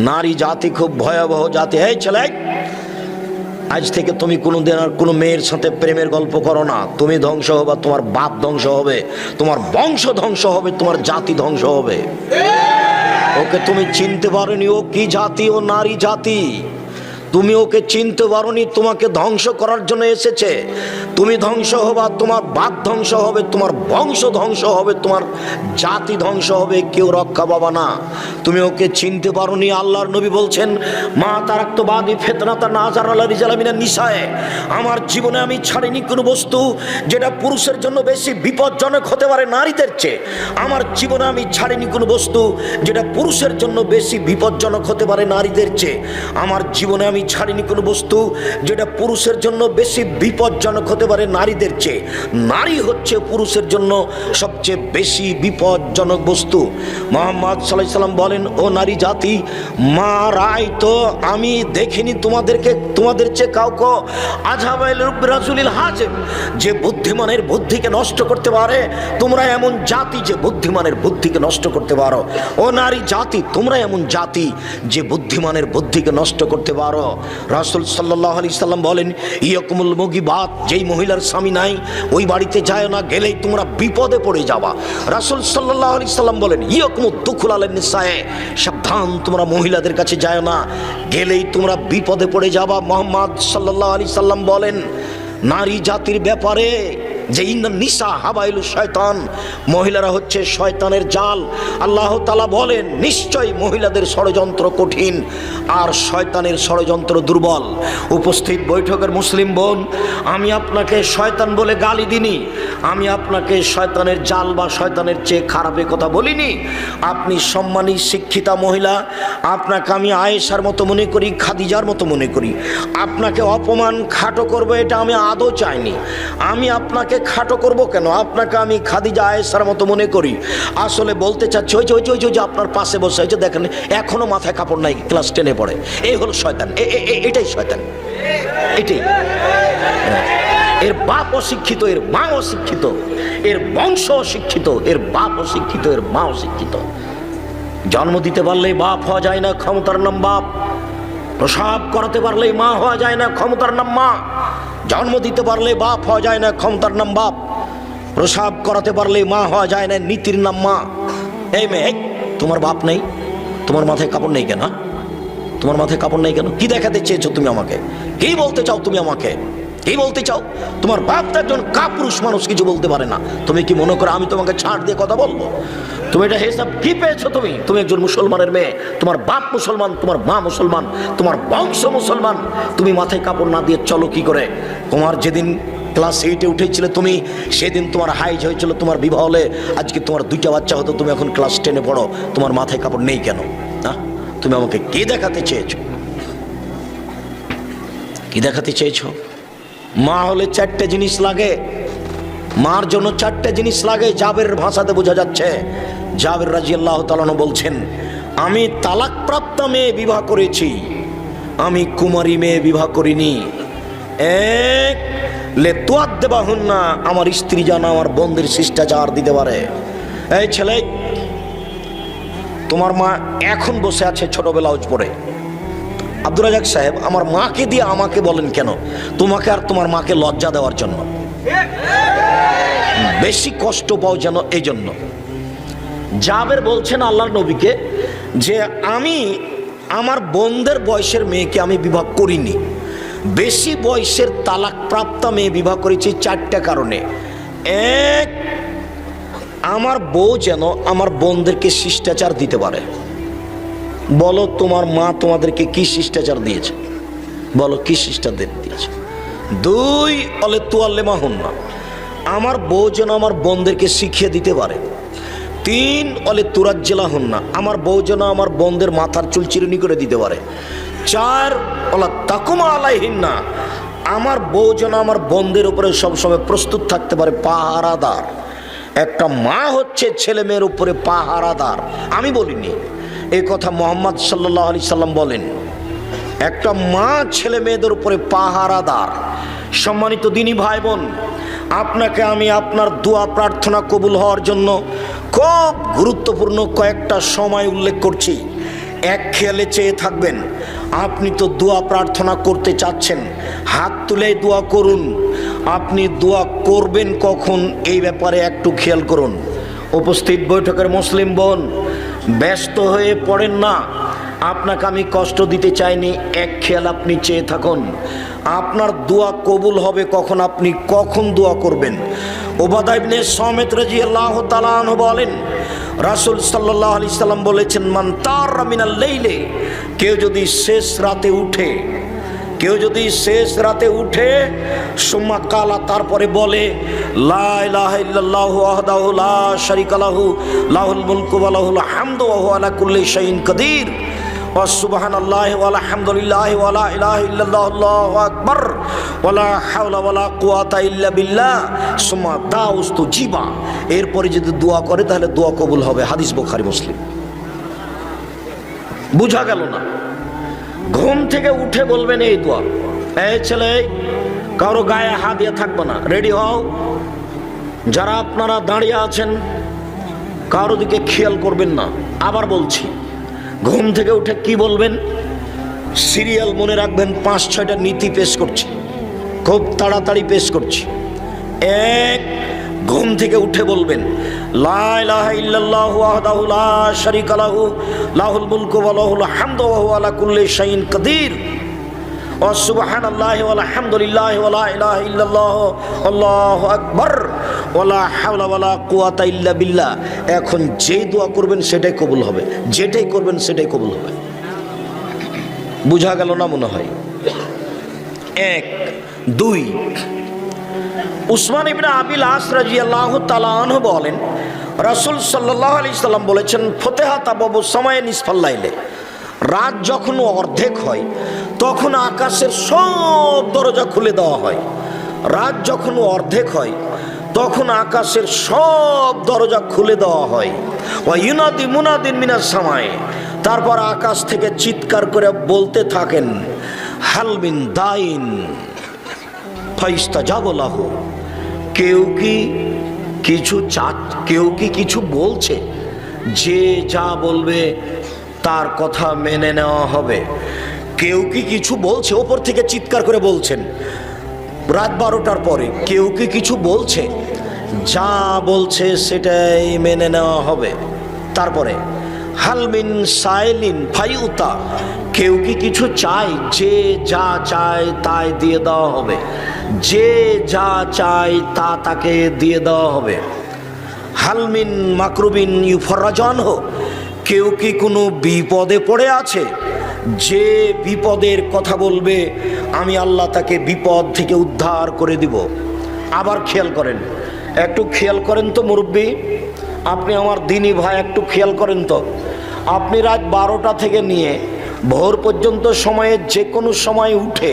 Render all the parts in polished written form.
নারী জাতি খুব ভয়াবহ জাতি। এই ছেলে, আজ থেকে তুমি কোনোদিন আর কোনো মেয়ের সাথে প্রেমের গল্প করো না। তুমি ধ্বংস হবে, তোমার বাপ ধ্বংস হবে, তোমার বংশ ধ্বংস হবে, তোমার জাতি ধ্বংস হবে। ওকে তুমি চিনতে পারোনি, ও কি জাতি? ও নারী জাতি। তুমি ওকে চিনতে পারোনি, তোমাকে ধ্বংস করার জন্য এসেছে। তুমি ধ্বংস হবা, তোমার বাপ ধ্বংস হবে, তোমার বংশ ধ্বংস হবে, তোমার জাতি ধ্বংস হবে, কেউ রক্ষা পাবা না। তুমি ওকে চিনতে পারোনি। আল্লাহর নবী বলছেন, মা তারাক্তবাদী ফিতনাতা নাজার আলা রিজাল মিনান নিসায়ে, আমার জীবনে আমি ছাড়িনি কোনো বস্তু যেটা পুরুষের জন্য বেশি বিপজ্জনক হতে পারে নারীদের চেয়ে। আমার জীবনে আমি ছাড়িনি কোনো বস্তু যেটা পুরুষের জন্য বেশি বিপজ্জনক হতে পারে নারীদের চেয়ে। আমার জীবনে আমি ছাড়িনি কোনো বস্তু যেটা পুরুষের জন্য বেশি বিপজ্জনক হতে পারে নারীদের চেয়ে। নারী হচ্ছে পুরুষের জন্য সবচেয়ে বেশি বিপজ্জনক বস্তু। মুহাম্মদ সাল্লাল্লাহু আলাইহি সাল্লাম বলেন, ও নারী জাতি, মা রায় তো আমি দেখিনি তোমাদের চেয়ে কাউকে আযহাবাইল রাজুলিল হাজেম, যে বুদ্ধিমানের বুদ্ধিকে নষ্ট করতে পারে। তোমরা এমন জাতি যে বুদ্ধিমানের বুদ্ধিকে নষ্ট করতে পারো। ও নারী জাতি, তোমরা এমন জাতি যে বুদ্ধিমানের বুদ্ধিকে নষ্ট করতে পারো। রাসূল সাল্লাল্লাহু আলাইহি সাল্লাম বলেন, ইয়াকুমুল মুগিবাত, যেই মহিলার স্বামী নাই ওই বাড়িতে যায় না, গেলেই তোমরা বিপদে পড়ে যাবা। রাসূল সাল্লাল্লাহু আলাইহি সাল্লাম বলেন, ইয়াকুমুদ দুখুল আলান নিসায়ে, সাবধান তোমরা মহিলাদের কাছে যায় না, গেলেই তোমরা বিপদে পড়ে যাবা। মুহাম্মদ সাল্লাল্লাহু আলাইহি সাল্লাম বলেন নারী জাতির ব্যাপারে যে ইন্নান নিসা হাবাইলু শয়তান, মহিলারা হচ্ছে শয়তানের জাল। আল্লাহ তাআলা বলেন, নিশ্চয়ই মহিলাদের ষড়যন্ত্র কঠিন আর শয়তানের ষড়যন্ত্র দুর্বল। উপস্থিত বৈঠকের মুসলিম বোন, আমি আপনাকে শয়তান বলে গালি দিনি, আমি আপনাকে শয়তানের জাল বা শয়তানের চেয়ে খারাপের কথা বলিনি। আপনি সম্মানী শিক্ষিতা মহিলা, আপনাকে আমি আয়েশার মতো মনে করি, খাদিজার মতো মনে করি। আপনাকে অপমান খাটো করবো এটা আমি আদৌ চাইনি। আমি আপনাকে খাটো করব কেন? আপনাকে আমি খাদিজা আয়েশার মতো মনে করি। আসলে বলতে চাচ্ছি, ওই যে আপনার পাশে বসে হয়েছে দেখেন, এখনো মাথায় কাপড় নাই, ক্লাস 10-এ পড়ে। এই হলো শয়তান, এটাই শয়তান, এটাই। এর বাপ অশিক্ষিত, এর মা অশিক্ষিত, এর বংশ অশিক্ষিত, এর বাপ অশিক্ষিত, এর মা অশিক্ষিত। জন্ম দিতে পারলেই বাপ হওয়া যায় না, ক্ষমতার নাম বাপ। প্রসব করাতে পারলেই মা হওয়া যায় না, ক্ষমতার নাম মা। জন্ম দিতে পারলে বাপ হওয়া যায় না, ক্ষমতার নাম বাপ। প্রসব করাতে পারলে মা হওয়া যায় না, নীতির নাম মা। এই মেয়ে, তোমার বাপ নেই, তোমার মাথায় কাপড় নেই কেন? তোমার মাথায় কাপড় নেই কেন? কি দেখাতে চেয়েছো তুমি আমাকে? কি বলতে চাও তুমি আমাকে? কি বলতে চাও? তোমার বাপ তো একজন কাপুরুষ মানুষ, কিছু বলতে পারে না। তুমি কি মনে করো আমি তোমাকে ছাড় দিয়ে কথা বলবো? তুমি এটা হিসাব কি পেয়েছো? তুমি একজন মুসলমানের মেয়ে, তোমার বাপ মুসলমান, তোমার মা মুসলমান, তোমার বংশ মুসলমান। তুমি মাথায় কাপড় না দিয়ে চলো কি করে? তোমার যেদিন ক্লাস 8-এ উঠেছিলে তুমি, সেদিন তোমার হাইজ হয়েছিল, তোমার বিবাহ হলে আজকে তোমার 2টা বাচ্চা হতো, তুমি এখন ক্লাস 10-এ পড়ো, তোমার মাথায় কাপড় নেই কেন? না, তুমি আমাকে কি দেখাতে চেয়েছো? কি দেখাতে চেয়েছো? মা হলে 4টে জিনিস লাগে, মার জন্য 4টে জিনিস লাগে। জাবেরের ভাষাতে বোঝা যাচ্ছে। জাবের রাদিয়াল্লাহু তাআলা আনহু বলছেন, আমি তালাকপ্রাপ্ত মেয়ে বিবাহ করেছি, আমি কুমারী মেয়ে বিবাহ করিনি। এক, লে তুআদ্দিবাহুন্না, আমার স্ত্রী যেন আমার বোনদের শিষ্টাচার দিতে পারে। এই ছেলে, তোমার মা এখন বসে আছে ছোট ব্লাউজ পরে। আব্দুর রাজাক সাহেব, আমার মাকে দিয়ে আমাকে বলেন কেন? তোমাকে আর তোমার মাকে লজ্জা দেওয়ার জন্য, বেশি কষ্ট পাও যেন, এই জন্য। জাবের বলছেন আল্লাহর নবীকে যে আমি আমার বোনদের বয়সের মেয়েকে আমি বিবাহ করিনি, বেশি বয়সের তালাকপ্রাপ্ত মেয়ে বিবাহ করেছি 4টা কারণে। এক, আমার বউ যেন আমার বোনদেরকে শিষ্টাচার দিতে পারে। বলো তোমার মা তোমাদেরকে কি শিষ্টাচার দিয়েছে? বলো কি শিষ্টাচার দিয়েছে? 2, অলে তুয়াল্লেমা হন না, আমার বউ যেন আমার বোনদেরকে শিখিয়ে দিতে পারে। 3, অলে তুরাজ্জেলা হন না, আমার বউ যেন আমার বোনদের মাথার চুল চিরুনি করে দিতে পারে। 4, অলা তাকুমা আলাইহিন না, আমার বউ যেন আমার বোনদের উপরে সবসময় প্রস্তুত থাকতে পারে, পাহারাদার। একটা মা হচ্ছে ছেলে মেয়ের উপরে পাহারাদার। আমি বলিনি এই কথা, মুহাম্মদ সাল্লাল্লাহু আলাইহি সাল্লাম বলেন, একটা মা ছেলে মেয়েদের উপরে পাহারাদার। সম্মানিত দিনী ভাই বোন, আপনাকে আমি আপনার দোয়া প্রার্থনা কবুল হওয়ার জন্য খুব গুরুত্বপূর্ণ কয়েকটা সময় উল্লেখ করছি। এক খেয়ালে চেয়ে থাকবেন। আপনি তো দোয়া প্রার্থনা করতে চাচ্ছেন, হাত তুলে দোয়া করুন। আপনি দোয়া করবেন কখন এই ব্যাপারে একটু খেয়াল করুন। উপস্থিত বৈঠকের মুসলিম বোন, ব্যস্ত হয়ে পড়েন না, আপনাকে আমি কষ্ট দিতে চাইনি। এক খেয়াল আপনি চেয়ে থাকুন, আপনার দোয়া কবুল হবে কখন, আপনি কখন দোয়া করবেন। উবাদা ইবনে সামিত রাদিয়াল্লাহু তাআলা আনহু বলেন, রাসূল সাল্লাল্লাহু আলাইহি সাল্লাম বলেছেন, মান তারা মিনাল লাইলে, কেউ যদি শেষ রাতে উঠে সুম্মা কালা, তারপরে বলে লা ইলাহা ইল্লাল্লাহু ওয়াহদাহু লা শারীকা লাহু লাহুল মুলকু ওয়া লাহুল হামদু ওয়া হুয়া আলা কুল্লি শাইইন কাদির ওয়া সুবহানাল্লাহি ওয়া আলহামদুলিল্লাহি ওয়া লা ইলাহা ইল্লাল্লাহু আল্লাহু আকবার ওয়া লা হাওলা ওয়া লা কুওয়াতা ইল্লা বিল্লাহ সুম্মা দাউস্তু জিবা, এরপরে যদি দোয়া করে তাহলে দোয়া কবুল হবে। হাদিস বুখারী মুসলিম। বুঝা গেল না? ঘুম থেকে উঠে বলবেন এই দোয়া। এই ছেলে, কারো গায়ে হাত দিয়ে থাকবে না, রেডি হও। যারা আপনারা দাঁড়িয়ে আছেন কারো দিকে খেয়াল করবেন না। আবার বলছি, ঘুম থেকে উঠে কি বলবেন? সিরিয়াল মনে রাখবেন, 5-6টা নীতি পেশ করছি, খুব তাড়াতাড়ি পেশ করছি। এক, ঘুম থেকে উঠে বলবেন লা ইলাহা ইল্লাল্লাহু ওয়াহদাহু লা শারীকা লাহু লাহুল মুলকু ওয়া লাহুল হামদু ওয়া হুয়া আলা কুল্লি শাইইন কাদির ওয়া সুবহানাল্লাহি ওয়া আলহামদুলিল্লাহি ওয়া লা ইলাহা ইল্লাল্লাহু আল্লাহু আকবার ওয়া লা হাওলা ওয়া লা কুওয়াতা ইল্লা বিল্লাহ। এখন যেই দোয়া করবেন সেটাই কবুল হবে, যেটাই করবেন সেটাই কবুল হবে। বুঝা গেল না মনে হয়? এক। দুই, উসমান ইবনে আবিল আস রাদিয়াল্লাহু তাআলা আনহু বলেন, রাসূল সাল্লাল্লাহু আলাইহি সাল্লাম বলেছেন, ফতেহাত আবু সামায়ে নিসফাল লাইলে, রাত যখন অর্ধেক হয় তখন আকাশের সব দরজা খুলে দেওয়া হয়। রাত যখন অর্ধেক হয় তখন আকাশের সব দরজা খুলে দেওয়া হয়। ওয়া ইউনাদি মুনাদিন মিনাস সামায়ে, তারপর আকাশ থেকে চিৎকার করে বলতে থাকেন, হাল মিন দাইন ফাইস্তাজাবু লাহু, কেউ কি কিছু বলছে? যে যা বলবে তার কথা মেনে নেওয়া হবে। কেউ কি কিছু বলছে? ওপর থেকে চিৎকার করে বলছেন রাত 12টার পরে, কেউ কি কিছু বলছে? যা বলছে সেটাই মেনে নেওয়া হবে। তারপরে হালমিন সাইলিন ফাইউতা, কেউ কি কিছু চায়? যে যা চায় তাই দিয়ে দেওয়া হবে, যে যা চায় তা তাকে দিয়ে দেওয়া হবে। হালমিন মাকরুবিন ইউফরাজান হো, কেউ কি কোনো বিপদে পড়ে আছে? যে বিপদের কথা বলবে আমি আল্লাহ তাকে বিপদ থেকে উদ্ধার করে দিব। আবার খেয়াল করেন, একটু খেয়াল করেন তো মুরব্বী, আপনি আমার দিনী ভাই, একটু খেয়াল করেন তো। আপনি রাত 12টা থেকে নিয়ে ভোর পর্যন্ত সময়ে যে কোনো সময় উঠে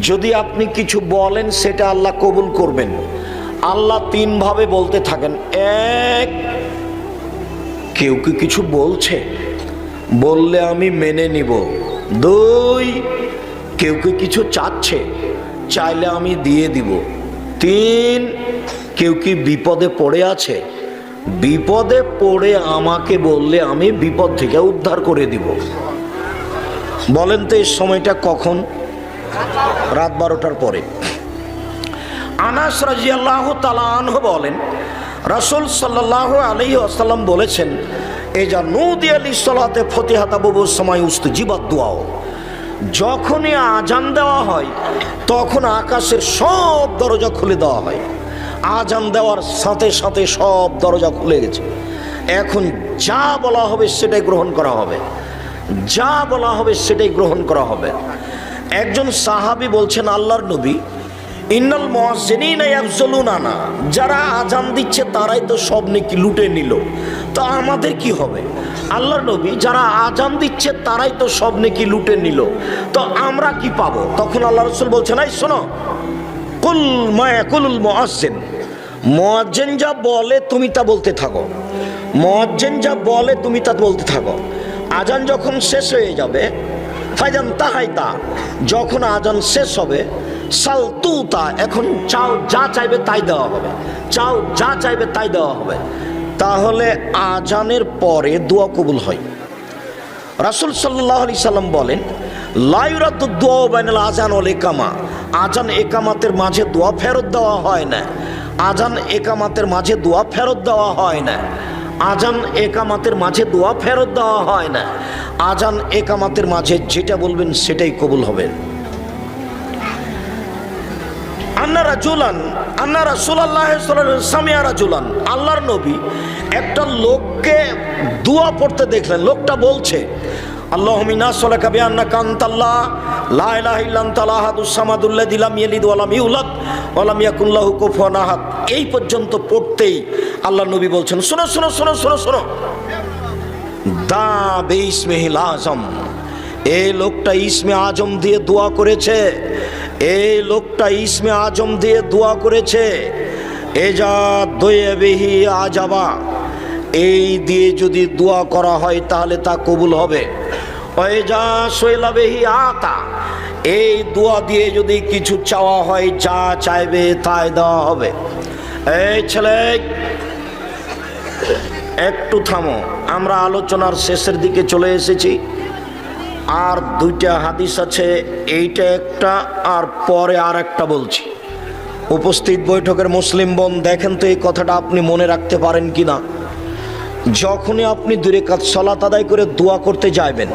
যদি আপনি কিছু বলেন সেটা আল্লাহ কবুল করবেন। আল্লাহ 3 ভাবে বলতে থাকেন। এক, কেউ কি কিছু বলছে? বললে আমি মেনে নিব। 2, কেউ কি কিছু চাচ্ছে? চাইলে আমি দিয়ে দিব। 3, কেউ কি বিপদে পড়ে আছে? বিপদে পড়ে আমাকে বললে আমি বিপদ থেকে উদ্ধার করে দিব। বলেন তো এই সময়টা কখন? রাত 12টার পরে। আনাস রাদিয়াল্লাহু তাআলা আনহু বলেন, রাসূল সাল্লাল্লাহু আলাইহি ওয়াসাল্লাম বলেছেন, এজা নুদিয়া লিসসালাতে ফতিহাত আবু সামাই উস্তুজিবাত দুআ, যখনই আজান দেওয়া হয় তখন আকাশের সব দরজা খুলে দেওয়া হয়। আজান দেওয়ার সাথে সাথে সব দরজা খুলে গেছে। এখন যা বলা হবে সেটাই গ্রহণ করা হবে, যা বলা হবে সেটাই গ্রহণ করা হবে। একজন সাহাবী বলছেন, আল্লাহর নবী, ইন্নাল মুয়াজ্জিনিনা ইয়াফজুলুনা, যারা আজান দিচ্ছে তারাই তো সব নেকি লুটে নিল, তো আমাদের কি হবে? আল্লাহর নবী, যারা আজান দিচ্ছে তারাই তো সব নেকি লুটে নিল, তো আমরা কি পাবো? তখন আল্লাহ রাসূল বলছেন, এই শোনো, কুল মা ইয়াকুলুল মুয়াজ্জিন, মুয়াজ্জিন যা বলে তুমি তা বলতে থাকো, মুয়াজ্জিন যা বলে তুমি তা বলতে থাকো। আজান যখন শেষ হয়ে যাবে, ফাইজান তাহাইতা, যখন আজান শেষ হবে, সালতুতা, এখন চাও যা চাইবে তাই দেওয়া হবে, চাও যা চাইবে তাই দেওয়া হবে। তাহলে আজানের পরে দোয়া কবুল হয়। রাসূল সাল্লাল্লাহু আলাইহি সাল্লাম বলেন, লা ইউরাদ্দু দুআ বাইনাল আযান ওয়াল ইকামা, আযান একামাতের মাঝে দোয়া ফেরত দেওয়া হয় না। আযান একামাতের মাঝে দোয়া ফেরত দেওয়া হয় না। আযান একামাতের মাঝে দোয়া ফেরত দেওয়া হয় না। আযান একামাতের মাঝে যেটা বলবেন সেটাই কবুল হবে। আন্না রাসূলাল্লাহ সাল্লাল্লাহু আলাইহি ওয়াসাল্লাম সামিয়া রাজুলান, আল্লাহর নবী একটা লোককে দোয়া পড়তে দেখলেন। লোকটা বলছে, আল্লাহুম্মা ইন্না নাসআলুকা বিআন্নাকা আনতাল্লাহ লা ইলাহা ইল্লা আনতাল আহাদুস সামাদুল্লাযী লাম ইয়ালিদ ওয়া লাম ইউলাদ ওয়া লাম ইয়াকুল লাহু কুফুয়ান আহাদ। এই পর্যন্ত পড়তেই আল্লাহর নবী বলছেন, শোনো শোনো শোনো শোনো শোনো, দা বিসমিহিল আযম, এই লোকটা ইসমে আজম দিয়ে দোয়া করেছে। এই লোকটা ইসমে আজম দিয়ে দোয়া করেছে। এজা দোয়েবিহি আজাবা, এই দিয়ে যদি দোয়া করা হয় তাহলে তা কবুল হবে। ওয়েজা সোয়েলাবেহি আতা, এই দোয়া দিয়ে যদি কিছু চাওয়া হয়, যা চাইবে তাই দেওয়া হবে। এই ছেলে, একটু থামো, আমরা আলোচনার শেষের দিকে চলে এসেছি। আর দুইটা হাদিস আছে, এইটা একটা আর পরে আর একটা বলছি। উপস্থিত বৈঠকের মুসলিম বোন, দেখেন তো এই কথাটা আপনি মনে রাখতে পারেন কি না। যখনই আপনি 2 রাকাত সালাত আদায় করে দোয়া করতে যাবেন,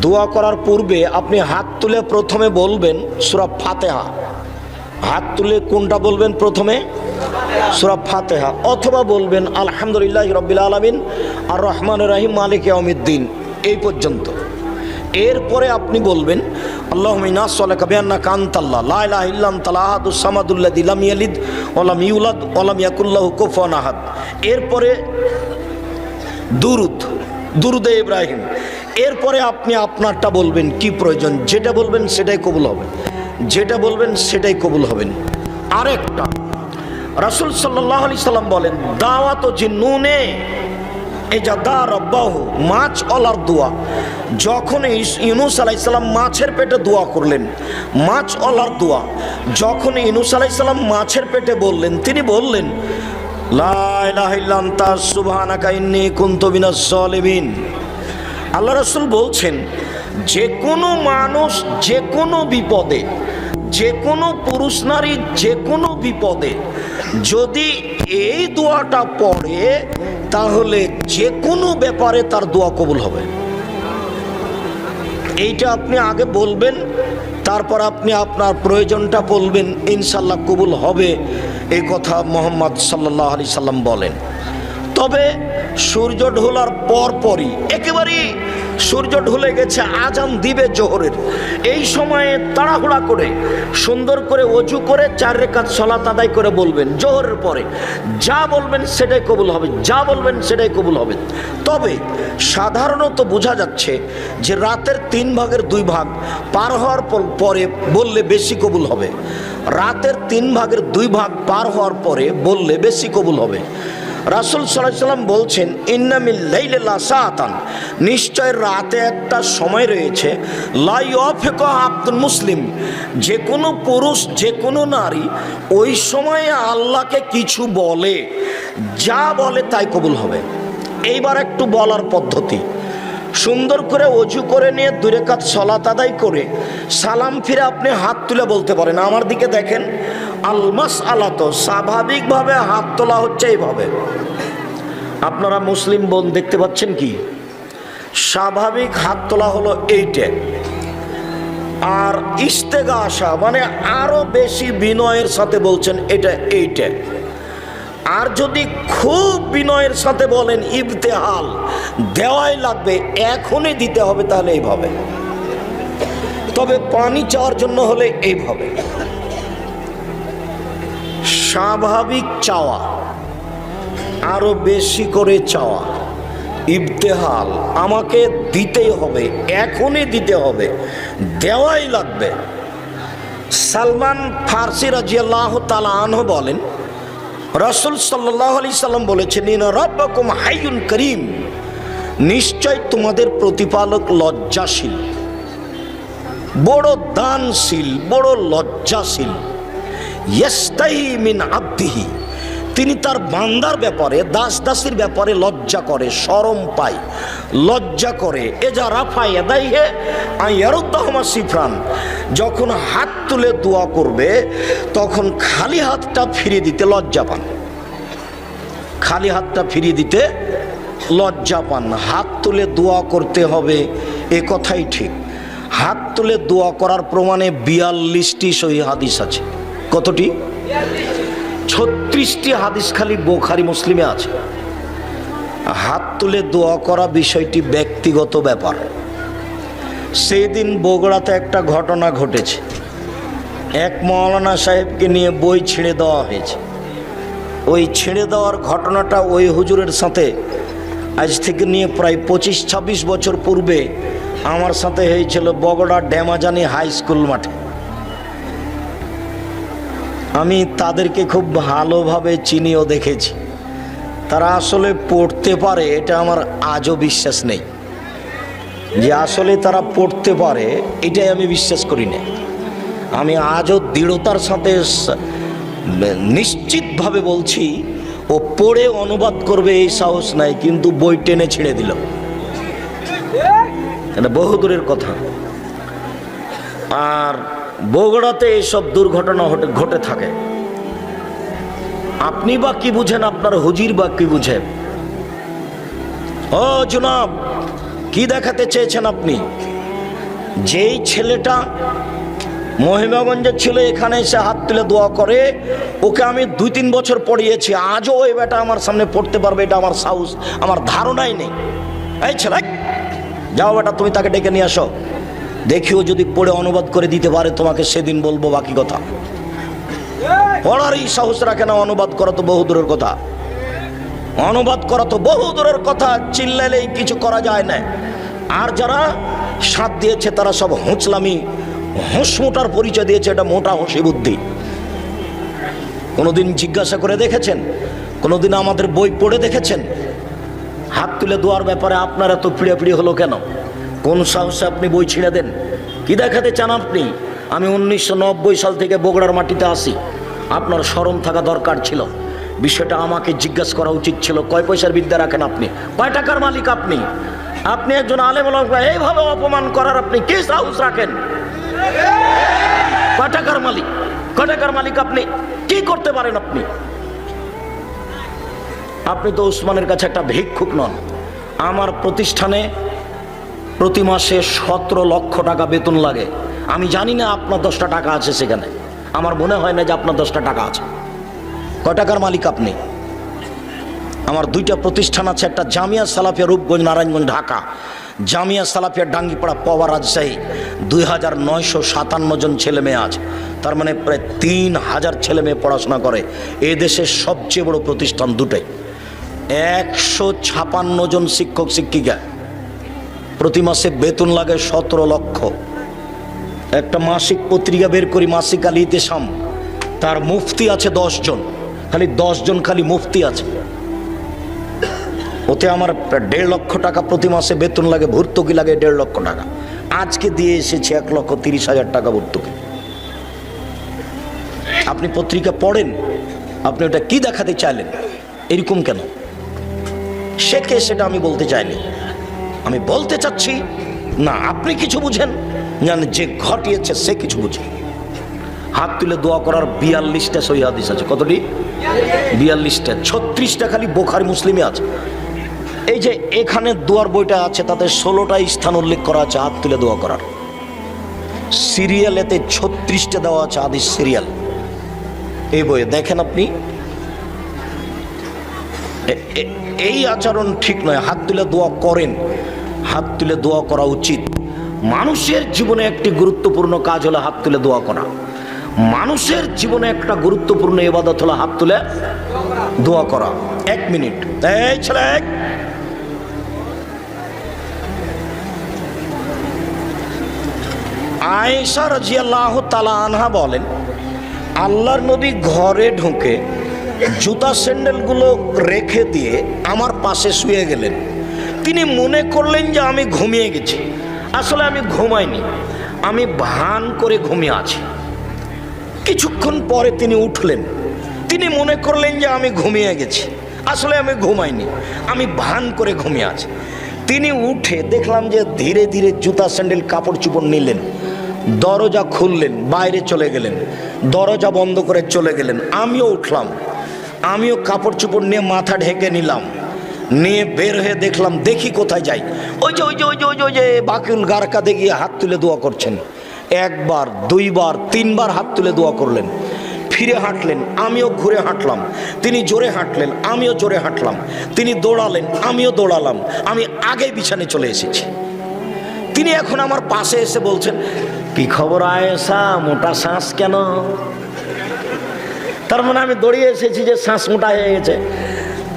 দোয়া করার পূর্বে আপনি হাত তুলে প্রথমে বলবেন সূরা ফাতিহা। হাত তুলে কোনটা বলবেন? প্রথমে সূরা ফাতিহা, অথবা বলবেন আলহামদুলিল্লাহি রাব্বিল আলামিন আর রহমানির রহিম মালিক ইয়াউমিদ্দিন, এই পর্যন্ত। এরপরে আপনি বলবেন আল্লাহুম্মা ইন্না নাসআলুকা বিআন্নাকা আনতাল্লাহ লা ইলাহা ইল্লা আনতাল আহাদুস সামাদুল্লাযী লাম ইয়ালিদ ওয়া লাম ইউলাদ ওয়া লাম ইয়াকুল লাহু কুফুয়ান আহাদ। এরপরে দুরুদে ইব্রাহিম। এরপরে আপনি আপনারটা বলবেন, কি প্রয়োজন যেটা বলবেন সেটাই কবুল হবে, যেটা বলবেন সেটাই কবুল হবেন। আরেকটা, রাসূল সাল্লাল্লাহু আলাইহি সাল্লাম বলেন, দাওয়াত জিন্নুনে এজা দা রব্বাহু, মাছ ওলার দোয়া। যখন ইউনূস আলাইহিস সালাম মাছের পেটে দোয়া করলেন, মাছ ওলার দোয়া, যখন ইউনূস আলাইহিস সালাম মাছের পেটে বললেন, তিনি বললেন লা ইলাহা ইল্লা আনতা সুবহানাকা ইন্নী কুনতু মিনাজ জালিমিন। আল্লাহ রাসূল বলছেন, যে কোনো মানুষ যে কোনো বিপদে, যে কোনো পুরুষ নারী যে কোনো বিপদে যদি এই দোয়াটা পড়ে, তাহলে যে কোনো ব্যাপারে তার দোয়া কবুল হবে। এইটা আপনি আগে বলবেন, তারপর আপনি আপনার প্রয়োজনটা বলবেন, ইনশাল্লাহ কবুল হবে। এই কথা মুহাম্মদ সাল্লাল্লাহু আলাইহি সাল্লাম বলেন। তবে সূর্য ঢোলার পরপরই, একেবারেই সূর্য ঢলে গেছে, আজান দিবে জোহরের, এই সময়ে তাড়াহুড়া করে সুন্দর করে ওযু করে 4 রাকাত সালাত আদায় করে বলবেন জোহরের পরে, যা বলবেন সেটাই কবুল হবে, যা বলবেন সেটাই কবুল হবে। তবে সাধারণত বোঝা যাচ্ছে যে রাতের 3 ভাগের 2 ভাগ পার হওয়ার পরে বললে বেশি কবুল হবে। রাতের 3 ভাগের 2 ভাগ পার হওয়ার পরে বললে বেশি কবুল হবে। রাসূল সাল্লাল্লাহু আলাইহি সাল্লাম বলছেন, ইন্না মিল লাইলি লাসাআতান, নিশ্চয় রাতে একটা সময় রয়েছে, লা ইউফিকু আবদুল মুসলিম, যে কোনো পুরুষ যে কোনো নারী ওই সময়ে আল্লাহকে কিছু বলে, যা বলে তাই কবুল হবে। এইবার একটু বলার পদ্ধতি, সুন্দর করে ওযু করে নিয়ে 2 রাকাত সালাত আদায় করে সালাম ফিরে আপনি হাত তুলে বলতে পারেন, আমার দিকে দেখেন, আল মাসআলাতু, স্বাভাবিকভাবে হাত তোলা হচ্ছে এইভাবে। আপনারা মুসলিম বোন দেখতে পাচ্ছেন কি? স্বাভাবিক হাত তোলা হলো এইটা। আর ইস্তেগাসা মানে আরো বেশি বিনয়ের সাথে বলছেন এটা এইটা। আর যদি খুব বিনয়ের সাথে বলেন ইবতেহাল, দেওয়াই লাগবে, এখনই দিতে হবে, তাহলে এইভাবে। তবে পানি চাওয়ার জন্য হলে এইভাবে। স্বাভাবিক চাওয়া, আরো বেশি করে চাওয়া, ইবতেহাল, আমাকে দিতেই হবে, এখনই দিতে হবে, দেওয়াই লাগবে। সালমান ফারসি রাদিয়াল্লাহু তাআলা আনহু বলেন, রাসূল সাল্লাল্লাহু আলাইহি সাল্লাম বলেছেন, ইন্না রাব্বাকুম হাইয়ুন করিম, নিশ্চয় তোমাদের প্রতিপালক লজ্জাশীল, বড় দানশীল, বড় লজ্জাশীল। ইয়াস্তাহি মিন আবদিহি, তিনি তার বান্দার ব্যাপারে, দাস দাসীর ব্যাপারে লজ্জা করে, শরম পায়, লজ্জা করে। এজা রাফা ইয়াদাইহি আয়ারুদ্দাহুমা সিফরান, যখন হাত তুলে দোয়া করবে তখন খালি হাতটা ফিরিয়ে দিতে লজ্জা পান, খালি হাতটা ফিরিয়ে দিতে লজ্জা পান। হাত তুলে দোয়া করতে হবে এ কথাই ঠিক। হাত তুলে দোয়া করার প্রমাণে 42টি সহিহ হাদিস আছে। কতটি? 36টি হাদিস খালি বুখারী মুসলিমে আছে। হাত তুলে দোয়া করা বিষয়টি ব্যক্তিগত ব্যাপার। সেই দিন বগুড়াতে একটা ঘটনা ঘটেছে। এক মাওলানা সাহেবকে নিয়ে বই ছিঁড়ে দেওয়া হয়েছে। ওই ছিঁড়ে দেওয়ার ঘটনাটা ওই হুজুরের সাথে আজ থেকে নিয়ে প্রায় 25-26 বছর পূর্বে আমার সাথে হয়েছিল বগুড়া ড্যামাজানি হাই স্কুল মাঠে। আমি তাদেরকে খুব ভালোভাবে চিনিও দেখেছি। তারা আসলে পড়তে পারে এটা আমার আজও বিশ্বাস নেই, যে আসলে তারা পড়তে পারে এটাই আমি বিশ্বাস করি না। আমি আজও দৃঢ়তার সাথে নিশ্চিতভাবে বলছি ও পড়ে অনুবাদ করবে এই সাহস নাই, কিন্তু বই টেনে ছিঁড়ে দিল। এটা বহু দূরের কথা। আর বগুড়াতে এইসব দুর্ঘটনা ঘটে থাকে। আপনি বা কি বুঝেন, আপনার হুজির বা কি বুঝেন? ও জনাব, কি দেখাতে চেয়েছেন আপনি? যেই ছেলেটা মহিমাগঞ্জের ছিল, এখানে এসে হাত তুলে দোয়া করে, ওকে আমি 2-3 বছর পড়িয়েছি। আজও ওই বেটা আমার সামনে পড়তে পারবে এটা আমার সাহস, আমার ধারণাই নেই। এই ছেলে, যাও বেটা, তুমি তাকে ডেকে নিয়ে আসো, দেখিও যদি পড়ে অনুবাদ করে দিতে পারে তোমাকে সেদিন বলবো বাকি কথা। পড়ারই সাহস রাখে না, অনুবাদ করা তো বহু দূরের কথা। অনুবাদ করা তো বহু দূরের কথা, চিল্লাইলেই কিছু করা যায় না। আর যারা সাথ দিয়েছে তারা সব হুঁচলামি, হুঁসমোটার পরিচয় দিয়েছে। এটা মোটা হুঁসি বুদ্ধি। কোনোদিন জিজ্ঞাসা করে দেখেছেন? কোনোদিন আমাদের বই পড়ে দেখেছেন? হাত তুলে দোয়ার ব্যাপারে আপনার এত পিড়াপিড়ি হলো কেন? কোন সাহসে আপনি বই ছিঁড়ে দেন? কি দেখাতে চান আপনি? আমি 1990 সাল থেকে বগুড়ার মাটিতে আসি। আপনার শরম থাকা দরকার ছিল। বিষয়টা আমাকে জিজ্ঞাসা করা উচিত ছিল। কয় পয়সার বিদ্যা রাখেন আপনি? কয় টাকার মালিক আপনি? আপনি একজন আলেম ওলামা এইভাবে অপমান করার আপনি কি সাহস রাখেন? কয় টাকার মালিক? কয় টাকার মালিক আপনি? কি করতে পারেন আপনি? আপনি তো উসমানের কাছে একটা ভিক্ষুক নন। আমার প্রতিষ্ঠানে প্রতি মাসে 17 লক্ষ টাকা বেতন লাগে। আমি জানি না আপনার 10টা টাকা আছে সেখানে। আমার মনে হয় না যে আপনার 10টা টাকা আছে। কয় টাকার মালিক আপনি? আমার 2টা প্রতিষ্ঠান আছে, একটা জামিয়া সালাফিয়া রূপগঞ্জ নারায়ণগঞ্জ ঢাকা, জামিয়া সালাফিয়া ডাঙ্গিপাড়া পাওয়া রাজশাহী। 2957 জন ছেলে মেয়ে আছে। তার মানে প্রায় 3000 ছেলে মেয়ে পড়াশোনা করে। এ দেশের সবচেয়ে বড় প্রতিষ্ঠান দুটাই। 156 জন শিক্ষক শিক্ষিকা, প্রতি মাসে বেতন লাগে 17 লক্ষ। একটা মাসিক পত্রিকা বের করি, মাসিক আল ইতিসাম, তার মুফতি আছে 10 জন, খালি 10 জন খালি মুফতি আছে। ওতে আমার 1.5 লক্ষ টাকা প্রতি মাসে বেতন লাগে, ভর্তুকি লাগে 1.5 লক্ষ টাকা। আজকে দিয়ে এসেছে 1,30,000 টাকা ভর্তুকি। আপনি পত্রিকা পড়েন, আপনি ওটা কি দেখাতে চাইলেন? এরকম কেন? সে কে সেটা আমি বলতে চাইনি। আমি বলতে চাচ্ছি না আপনি কিছু বুঝেন, জানেন যে ঘটিয়েছে সে কিছু বুঝে। হাত তুলে দোয়া করার 42টা সহিহ হাদিস আছে। কতটি? 42টা। 36টা খালি বুখারী মুসলিমে আছে। এই যে এখানে দোয়ার বইটা আছে, তাতে 16টা স্থান উল্লেখ করা আছে হাত তুলে দোয়া করার। সিরিয়ালেতে 36টা দেওয়া আছে হাদিস সিরিয়াল। এই বইয়ে দেখেন আপনি। এই আচরণ ঠিক নয়। হাত তুলে দোয়া করেন, হাত তুলে দোয়া করা উচিত। মানুষের জীবনে একটি গুরুত্বপূর্ণ কাজ হলো হাত তুলে দোয়া করা। মানুষের জীবনে একটা গুরুত্বপূর্ণ ইবাদত হলো হাত তুলে দোয়া করা। 1 মিনিট। এই ছেলে, আয়েশা রাদিয়াল্লাহু তাআলা আনহা বলেন, আল্লাহর নবী ঘরে ঢুকে জুতা স্যান্ডেলগুলো রেখে দিয়ে আমার পাশে শুয়ে গেলেন। তিনি মনে করলেন যে আমি ঘুমিয়ে গেছি। আসলে আমি ঘুমাইনি, আমি ভান করে ঘুমিয়ে আছি। কিছুক্ষণ পরে তিনি উঠলেন। তিনি মনে করলেন যে আমি ঘুমিয়ে গেছি। আসলে আমি ঘুমাইনি, আমি ভান করে ঘুমিয়ে আছি। তিনি উঠে দেখলাম যে ধীরে ধীরে জুতা স্যান্ডেল কাপড় চোপড় নিলেন, দরজা খুললেন, বাইরে চলে গেলেন, দরজা বন্ধ করে চলে গেলেন। আমিও উঠলাম, আমিও কাপড় চোপড় নিয়ে মাথা ঢেকে নিলাম, নিয়ে বের হয়ে দেখলাম, দেখি কোথায় যাই। ওই যে ওই যে ওই যে ওই যে ওই যে বাকিউল গারকাতে গিয়ে হাত তুলে দোয়া করছেন। একবার, দুইবার, তিনবার হাত তুলে দোয়া করলেন। ফিরে হাঁটলেন, আমিও ঘুরে হাঁটলাম। তিনি জোরে হাঁটলেন, আমিও জোরে হাঁটলাম। তিনি দৌড়ালেন, আমিও দৌড়ালাম। আমি আগে বিছানে চলে এসেছি। তিনি এখন আমার পাশে এসে বলছেন, কি খবর আয়েশা, মোটা শ্বাস কেন? তার মানে আমি দৌড়িয়ে এসেছি যে শ্বাস মোটা হয়ে গেছে।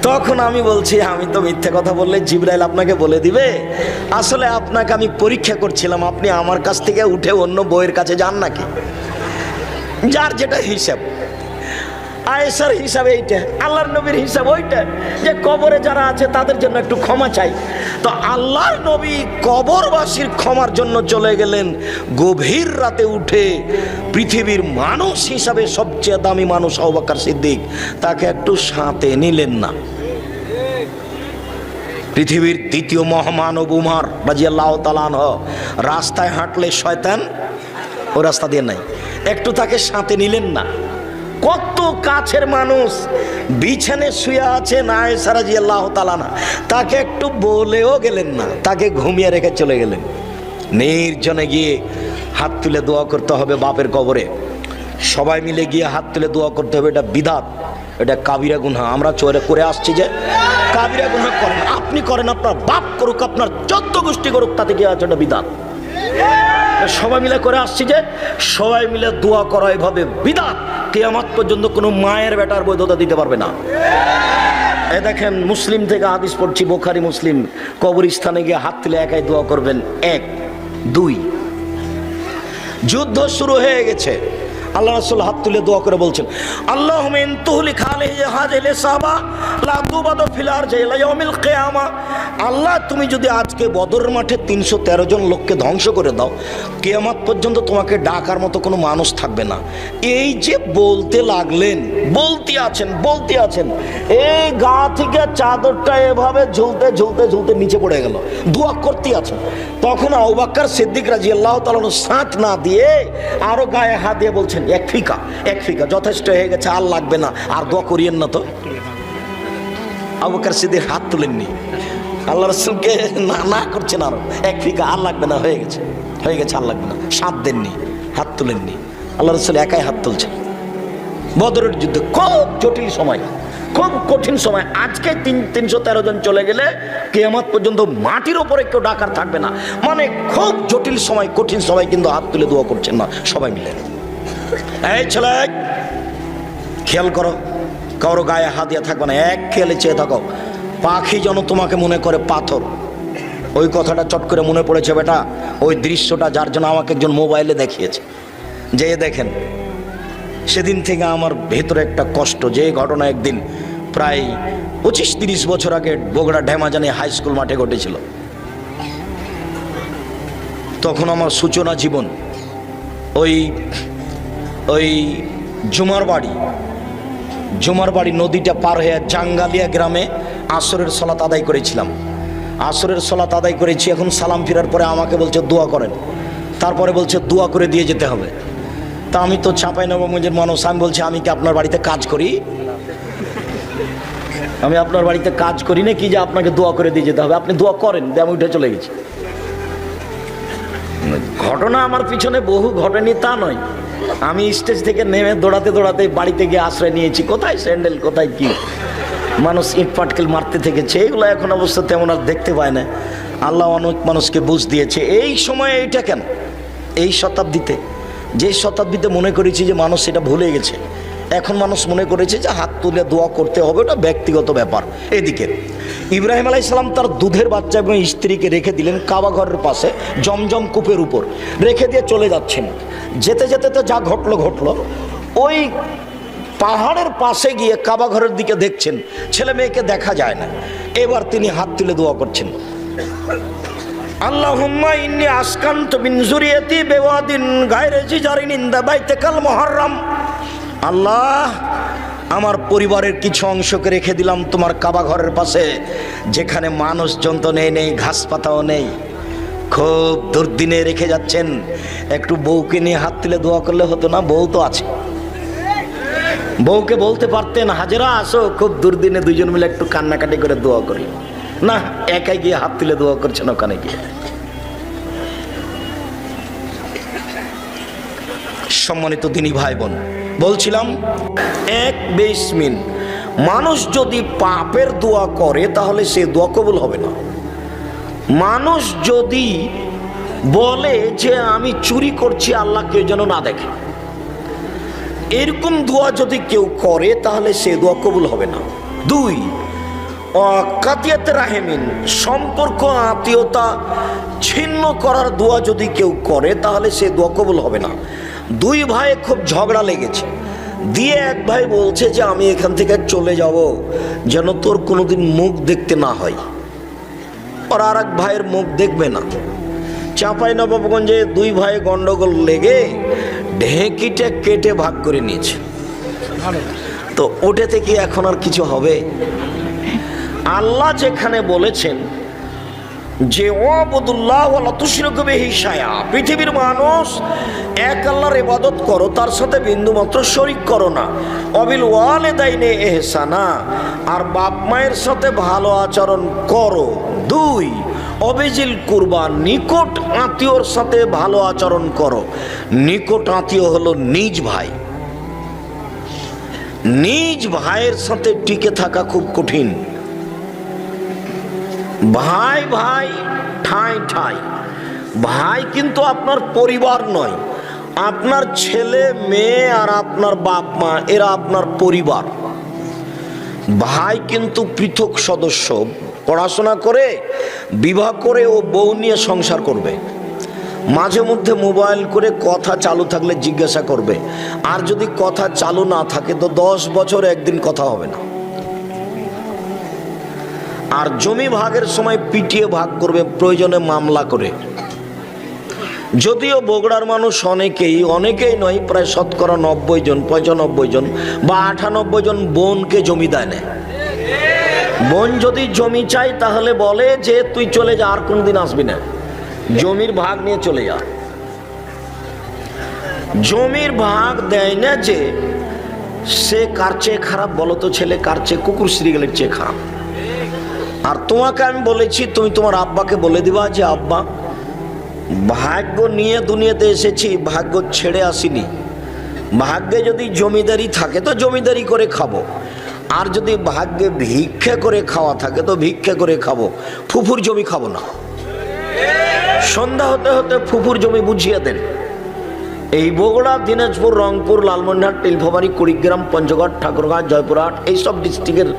তখন আমি বলছি, আমি তো মিথ্যে কথা বললে জিবরাইল আপনাকে বলে দিবে। আসলে আপনাকে আমি পরীক্ষা করছিলাম, আপনি আমার কাছ থেকে উঠে অন্য বইয়ের কাছে যান নাকি। যার যেটা হিসাব, আয়েশার হিসাব এইটা, আল্লাহর নবীর হিসাব ওইটা, যে কবরে যারা আছে তাদের জন্য একটু ক্ষমা চাই। তো আল্লাহর নবী কবরবাসীর ক্ষমার জন্য চলে গেলেন গভীর রাতে উঠে। পৃথিবীর মানুষ হিসাবে সবচেয়ে দামি মানুষ আবু বকর সিদ্দিক, তাকে একটু সাথে নিলেন না। পৃথিবীর দ্বিতীয় মহামানব উমর রাদিয়াল্লাহু তাআলা আনহু, রাস্তায় হাঁটলে শয়তান ও রাস্তা দিয়ে নাই, একটু তাকে সাথে নিলেন না। কত কাছের মানুষ বিছানে শুয়ে আছেন আয়েশা রাদিয়াল্লাহু তাআলা, তাকে একটু বলেও গেলেন না, তাকে ঘুমিয়ে রেখে চলে গেলেন। নির্জনে গিয়ে হাত তুলে দোয়া করতে হবে বাপের কবরে। সবাই মিলে গিয়ে হাত তুলে দোয়া করতে হবে, এটা বিধাত, এটা কাবিরা গুনাহ। আমরা চোরে করে আসছি যে কাবিরা গুনাহ করেন, আপনি করেন, আপনার বাপ করুক, আপনার 14 গোষ্ঠী করুক, তাতে কি আছে, এটা বিধাত। সবাই মিলে করে আসছি যে সবাই মিলে দোয়া করা এভাবে বিধাত। কিয়ামত পর্যন্ত কোনো মায়ের বেটার বৈধতা দিতে পারবে না। এই দেখেন, মুসলিম থেকে হাদিস পড়ছি, বুখারী মুসলিম, কবরস্থানে গিয়ে হাত তুলে একাই দোয়া করবেন। 1, 2, যুদ্ধ শুরু হয়ে গেছে। আল্লাহ রাসূল হাত তুলে দোয়া করে বলছেন, আল্লাহুম্মা ইন তুহলিক হাযিহিল ইসাবা লা তুবাদু ফিল আরজি ইলা ইয়াউমিল কিয়ামা। আল্লাহ, তুমি যদি আজকে বদর মাঠে 313 জন লোককে ধ্বংস করে দাও, কিয়ামত পর্যন্ত তোমাকে ডাকার মতো কোনো মানুষ থাকবে না। এই যে বলতে লাগলেন, বলতে আছেন, এই গা থেকে চাদরটা এভাবে ঝুলতে ঝুলতে ঝুলতে নিচে পড়ে গেল, দোয়া করতে আছেন। তখন আবু বকর সিদ্দিক রাদিয়াল্লাহু তাআলা সাথ না দিয়ে আরো গায়ে হাত দিয়ে বলছেন, এক ফিকা যথেষ্ট হয়ে গেছে, আর লাগবে না, আর দোয়া করিয়েন না। তো আবু বকর সিদ্দিক হাত তুলেননি, আল্লাহ রাসূলকে না করছেন, আরো 1 ফিকা, আর লাগবে না, হয়ে গেছে, আর লাগবে না, সাথ দেননি, হাত তুলেননি। আল্লাহ রাসূল একাই হাত তুলছেন। বদরের যুদ্ধে খুব জটিল সময়, খুব কঠিন সময়। আজকে 313 জন চলে গেলে কিয়ামত পর্যন্ত মাটির ওপরে কেউ ডাকার থাকবে না। মানে খুব জটিল সময়, কঠিন সময়, কিন্তু হাত তুলে দোয়া করছেন না সবাই মিলে। এই ছেলে, খেয়াল করো, কারো গায়ে হাত দিয়ে থাকবে না, এক খেয়ালে চেয়ে থাকো। পাখি যেন তোমাকে মনে করে পাথর। ওই কথাটা চট করে মনে পড়েছে বেটা, ওই দৃশ্যটা যার জন্য আমাকে একজন মোবাইলে দেখিয়েছে, যে দেখেন, সেদিন থেকে আমার ভেতরে একটা কষ্ট। যে ঘটনা একদিন প্রায় 25-30 বছর আগে বগুড়া ঢেমাজানি হাই স্কুল মাঠে ঘটেছিল। তখন আমার সূচনা জীবন। ওই জুমার বাড়ি নদীটা পার হয়ে জাঙ্গালিয়া গ্রামে আসরের সলাত আদায় করেছিলাম। আসরের সলাত আদায় করেছি, এখন সালাম ফিরার পরে আমাকে বলছে দোয়া করেন, তারপরে বলছে দোয়া করে দিয়ে যেতে হবে। তা আমি তো চাঁপাইনবাবগঞ্জের মানুষ, আমি বলছি, আমি কি আপনার বাড়িতে কাজ করি? আমি আপনার বাড়িতে কাজ করি না কি যে আপনাকে দোয়া করে দিয়ে যেতে হবে? আপনি দোয়া করেন। আমি উঠে চলে গেছি। ঘটনা আমার পিছনে বহু ঘটেনি তা নয়, আমি স্টেজ থেকে নেমে দৌড়াতে দৌড়াতে বাড়িতে গিয়ে আশ্রয় নিয়েছি। কোথায় স্যান্ডেল, কোথায় কি, মানুষ ইট পাটকেল মারতে থেকেছে, এগুলো এখন অবশ্য তেমন আর দেখতে পায় না। আল্লাহ অনেক মানুষকে বুঝ দিয়েছে। এই সময়ে এইটা কেন, এই শতাব্দীতে, যে শতাব্দীতে মনে করেছি যে মানুষ সেটা ভুলে গেছে, এখন মানুষ মনে করেছে যে হাত তুলে দোয়া করতে হবে, ওটা ব্যক্তিগত ব্যাপার। এদিকে ইব্রাহিম আলাইহিস সালাম তার দুধের বাচ্চা এবং স্ত্রীকে রেখে দিলেন কাবা ঘরের পাশে জমজম কূপের উপর, রেখে দিয়ে চলে যাচ্ছেন। যেতে যেতে তো যা ঘটলো, ওই পাহাড়ের পাশে গিয়ে কাবা ঘরের দিকে দেখছেন, ছেলে মেয়েকে দেখা যায় না। এবার তিনি হাত তুলে দোয়া করছেন, আল্লাহুম্মা ইন্নী আসকানতু মিন যুরিয়াতি বিওয়াদিন গায়রি জিজারিন ইনদা বাইতিকাল মুহাররাম। আল্লাহ, আমার পরিবারের কিছু অংশকে রেখে দিলাম তোমার কাবা ঘরের পাশে, যেখানে মানুষজন তো নেই, ঘাস পাতাও নেই। খুব দুর্দিনে রেখে যাচ্ছেন। একটু বউকে নিয়ে হাত তুলে দোয়া করলে হতো না? বউ তো আছে, বউকে বলতে পারতেন হাজেরা আসো, খুব দুর্দিনে দুইজন মিলে একটু কান্নাকাটি করে দোয়া করি। না, একাই গিয়ে হাত তুলে দোয়া করছেন ওখানে গিয়ে। সম্মানিত দিনী ভাই বোন, বলছিলাম এক বেসমিন মানুষ যদি পাপের দোয়া করে তাহলে সে দোয়া কবুল হবে না। মানুষ যদি বলে যে আমি চুরি করছি, আল্লাহ কেউ যেন না দেখে, এরকম দোয়া যদি কেউ করে তাহলে সে দোয়া কবুল হবে না। দুই, কাতিয়াত রাহেমিন সম্পর্ক আত্মীয়তা ছিন্ন করার দোয়া যদি কেউ করে তাহলে সে দোয়া কবুল হবে না। দুই ভাই খুব ঝগড়া লেগেছে, দিয়ে এক ভাই বলছে যে আমি এখান থেকে চলে যাব যেন তোর কোনোদিন মুখ দেখতে না হয়। আর আর এক ভাইয়ের মুখ দেখবে না। চাঁপাইনবাবগঞ্জে দুই ভাই গন্ডগোল লেগে ঢেঁকিটা কেটে ভাগ করে নিয়েছে। তো ওটা থেকে এখন আর কিছু হবে? আল্লাহ যেখানে বলেছেন যে ওয়াবুদুল্লাহ ওয়ালা তুশরিকু বিহি শাইআ, পৃথিবীর মানুষ এক আল্লাহর ইবাদত করো, তার সাথে বিন্দুমাত্র শরীক করো না। ওয়াবিল ওয়ালিদাইনি ইহসানা, আর বাপ মায়ের সাথে ভালো আচরণ করো। দুই, অবিজিল কুরবান নিকট আত্মীয়র সাথে ভালো আচরণ করো। নিকট আত্মীয় হলো নিজ ভাই। নিজ ভাইয়ের সাথে টিকে থাকা খুব কঠিন। ভাই ভাই ঠাঁই ঠাঁই, ভাই কিন্তু আপনার পরিবার নয়। আপনার ছেলে মেয়ে আর আপনার বাপ মা এরা আপনার পরিবার। ভাই কিন্তু পৃথক সদস্য। পড়াশোনা করে বিবাহ করে ও বউ নিয়ে সংসার করবে, মাঝে মধ্যে মোবাইল করে কথা চালু থাকলে জিজ্ঞাসা করবে, আর যদি কথা চালু না থাকে তো 10 বছর একদিন কথা হবে না। আর জমি ভাগের সময় পিটিয়ে ভাগ করবে, প্রয়োজনে মামলা করে। যদিও বগুড়ার মানুষ অনেকেই নয়, প্রায় শতকরা 90 জন 95 জন বা 98 জন বোনকে জমি দেয় না। বোন যদি জমি চাই তাহলে বলে যে তুই চলে যা, আর কোনদিন আসবি না, জমির ভাগ নিয়ে চলে যা। জমির ভাগ দেয় না যে সে কার চেয়ে খারাপ বলো তো? ছেলে কার চেয়ে? কুকুর শ্রীগালের চেয়ে খারাপ। আর তোমাকে আমি বলেছি, তুমি তোমার আব্বাকে বলে দিবা যে আব্বা, ভাগ্য নিয়ে দুনিয়াতে এসেছি, ভাগ্য ছেড়ে আসিনি। ভাগ্যে যদি জমিদারি থাকে তো জমিদারি করে খাবো, আর যদি ভাগ্যে ভিক্ষা করে খাওয়া থাকে তো ভিক্ষা করে খাবো, ফুফুর জমি খাবো না। সন্ধ্যা হতে হতে ফুফুর জমি বুঝিয়ে দেন। এই বগুড়া, দিনাজপুর, রংপুর, লালমনিরহাট, নীলফামারী, কুড়িগ্রাম, পঞ্চগড়, ঠাকুরগাঁও, জয়পুরহাট এইসব ডিস্ট্রিক্টের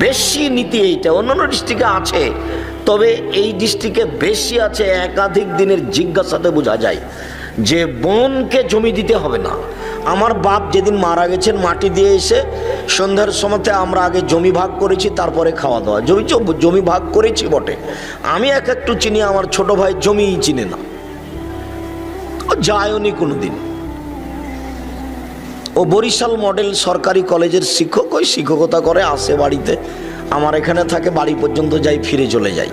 বেশি নীতি এইটা। অন্যান্য ডিস্ট্রিক্টে আছে, তবে এই ডিস্ট্রিক্টে বেশি আছে। একাধিক দিনের জিজ্ঞাসাতে বোঝা যায় যে বোনকে জমি দিতে হবে না। আমার বাপ যেদিন মারা গেছেন, মাটি দিয়ে এসে সন্ধ্যার সময়তে আমরা আগে জমি ভাগ করেছি, তারপরে খাওয়া দাওয়া। জমি ভাগ করেছি বটে, আমি একটু চিনি, আমার ছোট ভাই জমিই চিনে না, যায়নি কোনোদিন। ও বরিশাল মডেল সরকারি কলেজের শিক্ষক, ওই শিক্ষকতা করে, আসে বাড়িতে, আমার এখানে থাকে, বাড়ি পর্যন্ত যাই, ফিরে চলে যাই।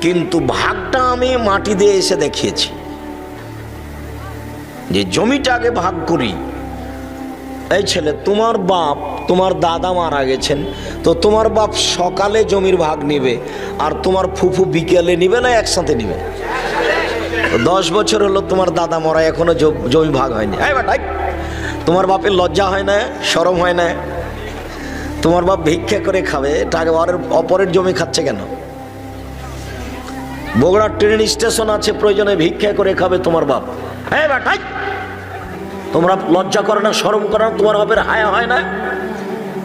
কিন্তু ভাগটা আমি মাটি দিয়ে এসে দেখিয়েছি যে জমিটা আগে ভাগ করি। এই ছেলে, তোমার বাপ, তোমার দাদা মারা গেছেন, তো তোমার বাপ সকালে জমির ভাগ নিবে আর তোমার ফুফু বিকেলে নিবে না একসাথে নিবে? 10 বছর হলো তোমার দাদা মরা, এখনো জমি ভাগ হয়নি। তোমার বাপের লজ্জা হয় না? শরম হয় না? তোমার বাপ ভিক্ষা করে খাবে, টাকা অপরের জমি খাচ্ছে কেন? বগুড়া ট্রেন স্টেশন আছে, প্রয়োজনে ভিক্ষা করে খাবে তোমার বাপ। হ্যাঁ বাটাই, তোমরা লজ্জা করে না, শরম করে না? তোমার বাপের হায়া হয় না?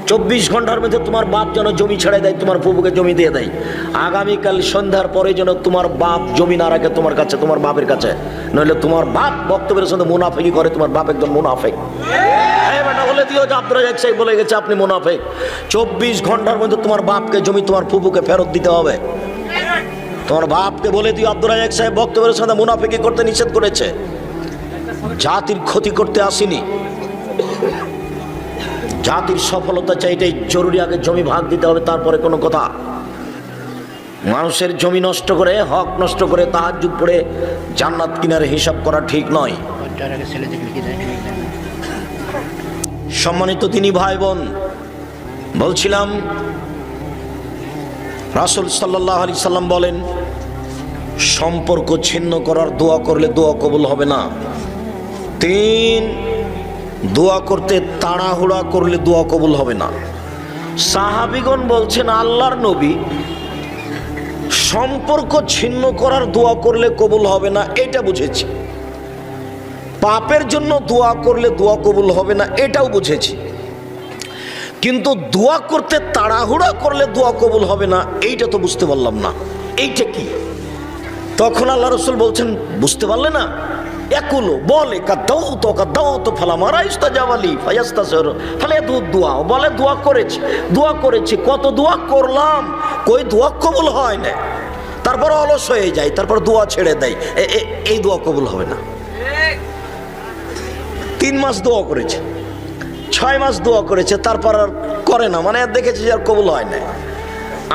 24 ঘন্টার মধ্যে তোমার বাপ যেন জমি ছেড়ে দেয়, তোমার ফুফুকে জমি দিয়ে দেয়। আগামীকাল সন্ধ্যার পরে যেন তোমার বাপ জমি না রাখে তোমার কাছে, তোমার বাপের কাছে, নইলে তোমার বাপ বক্তব্যের সাথে মুনাফিকি করে। তোমার বাপ একজন মুনাফিক। বলে দিও যে আব্দুর রাজ্জাক সাহেব বলে গেছে আপনি মুনাফিক। 24 ঘন্টার মধ্যে তোমার বাপকে জমি তোমার ফুফুকে ফেরত দিতে হবে। তোমার বাপকে বলে দিও আব্দুর রাজ্জাক সাহেব বক্তব্যের সাথে মুনাফিকি করতে নিষেধ করেছে, জাতির ক্ষতি করতে আসেনি। জাতির সফলতা চাই, এটাই জরুরি। আগে জমি ভাগ দিতে হবে, তারপরে কোনো কথা। মানুষের জমি নষ্ট করে, হক নষ্ট করে তাহাজ্জুদ পড়ে জান্নাত কিনার হিসাব করা ঠিক নয়। সম্মানিত তিনি ভাই বোন, বলছিলাম রাসূল সাল্লাল্লাহু আলাইহি সাল্লাম বলেন, সম্পর্ক ছিন্ন করার দোয়া করলে দোয়া কবুল হবে না। 3, দোয়া করতে তাড়াহুড়া করলে দোয়া কবুল হবে না। সাহাবীগণ বলছেন, আল্লাহর নবী, সম্পর্ক ছিন্ন করার দোয়া করলে কবুল হবে না এটা বুঝেছি, পাপের জন্য দোয়া করলে দোয়া কবুল হবে না এটাও বুঝেছি, কিন্তু দোয়া করতে তাড়াহুড়া করলে দোয়া কবুল হবে না এইটা তো বুঝতে পারলাম না, এইটা কি? তখন আল্লাহ রাসূল বলছেন, বুঝতে পারলে না? একুলো বলে কাদাও তো ফালামারা ইস্তাজাবালি ফায়াস্তাসির ফলে দোয়া বলে দোয়া করেছি কত দোয়া করলাম, কই দোয়া কবুল হয় না, তারপর অলস হয়ে যায়, তারপর দোয়া ছেড়ে দেয়, এই দোয়া কবুল হবে না। 3 মাস দোয়া করেছে, 6 মাস দোয়া করেছে, তারপর আর করে না, মানে দেখেছি যে আর কবুল হয় না।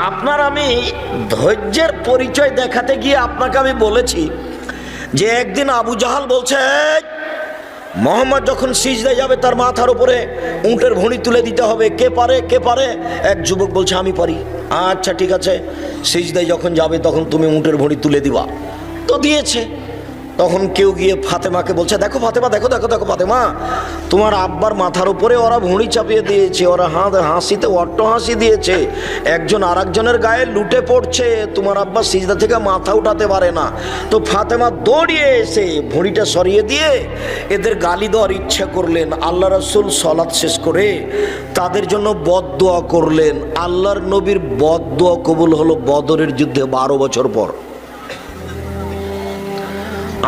আপনার আমি ধৈর্যের পরিচয় দেখাতে গিয়ে আপনাকে আমি বলেছি যে একদিন আবু জাহাল বলছে, মোহাম্মদ যখন সিজদায় যাবে তার মাথার উপরে উটের ভুঁড়ি তুলে দিতে হবে, কে পারে? এক যুবক বলছে, আমি পারি। আচ্ছা ঠিক আছে, সিজদায় যখন যাবে তখন তুমি উটের ভুঁড়ি তুলে দিবা। তো দিয়েছে। তখন কেউ গিয়ে ফাতেমাকে বলছে, দেখো ফাতেমা, দেখো ফাতেমা, তোমার আব্বার মাথার উপরে ওরা ভুঁড়ি চাপিয়ে দিয়েছে, ওরা হাসিতে অট্ট হাসি দিয়েছে, একজন আর একজনের গায়ে লুটে পড়ছে, তোমার আব্বা সিজদা থেকে মাথা উঠাতে পারে না। তো ফাতেমা দৌড়িয়ে এসে ভুঁড়িটা সরিয়ে দিয়ে এদের গালি দেওয়ার ইচ্ছা করলেন। আল্লাহ রাসূল সালাত শেষ করে তাদের জন্য বদদোয়া করলেন। আল্লাহর নবীর বদদোয়া কবুল হলো বদরের যুদ্ধে 12 বছর পর।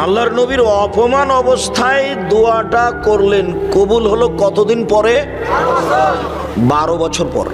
আল্লাহর নবীর অপমান অবস্থায় দোয়াটা করলেন, কবুল হলো কতদিন পরে? 12 বছর পর।